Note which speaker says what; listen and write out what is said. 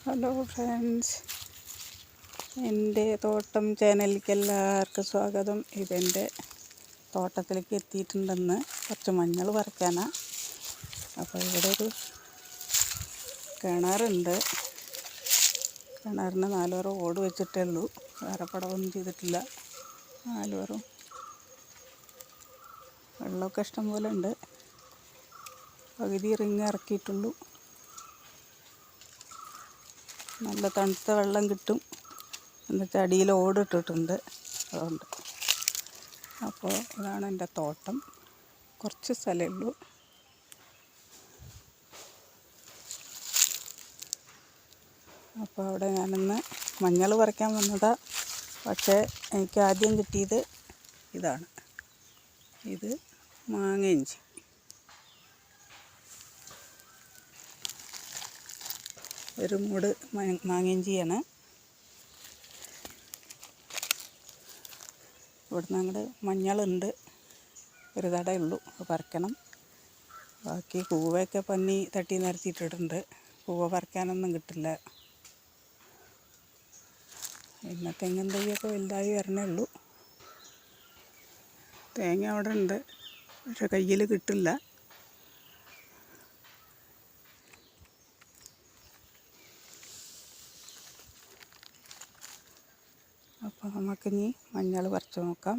Speaker 1: Hello friends, എൻ്റെ തോട്ടം ചാനലിലേക്ക് എല്ലാവർക്കും സ്വാഗതം. ഇതെൻ്റെ തോട്ടത്തിലേക്ക് എത്തിയിട്ടുണ്ടെന്ന് കുറച്ച് മഞ്ഞൾ പറിക്കാനാണ്. അപ്പോൾ ഇവിടെ ഒരു കിണറുണ്ട്. കിണറിന് 4 വറ ഓട് വെച്ചിട്ടേ ഉള്ളൂ, വേറെ പടവൊന്നും ചെയ്തിട്ടില്ല. 4 വറും വെള്ളമൊക്കെ ഇഷ്ടം പോലെ ഉണ്ട്. പകുതി റിങ് ഇറക്കിയിട്ടുള്ളൂ. നല്ല തണുത്ത വെള്ളം കിട്ടും. എന്നുവെച്ചാൽ അടിയിൽ ഓടിട്ടിട്ടുണ്ട്, അതുകൊണ്ട്. അപ്പോൾ ഇതാണ് എൻ്റെ തോട്ടം. കുറച്ച് സ്ഥലമേ ഉള്ളൂ. അപ്പോൾ അവിടെ ഞാനിന്ന് മഞ്ഞൾ പറിക്കാൻ വന്നതാണ്. പക്ഷേ എനിക്ക് ആദ്യം കിട്ടിയത് ഇതാണ്. ഇത് മാങ്ങയിഞ്ചി. ഒരു മൂട് മാങ്ങയിഞ്ചിയാണ്. ഇവിടുന്ന് അങ്ങോട്ട് മഞ്ഞളുണ്ട്, ഒരു തടയേ ഉള്ളൂ, അത് പറിക്കണം. ബാക്കി പൂവയൊക്കെ പന്നി തട്ടി നിരത്തിയിട്ടിട്ടുണ്ട്. പൂവ പറിക്കാനൊന്നും കിട്ടില്ല. പിന്നെ തെങ്ങിൻ തൈയൊക്കെ വലുതായി വരണേ ഉള്ളൂ. തേങ്ങ അവിടെ ഉണ്ട്, പക്ഷെ കയ്യിൽ കിട്ടില്ല. അപ്പോൾ നമുക്കിനി മഞ്ഞൾ പറിച്ച് നോക്കാം.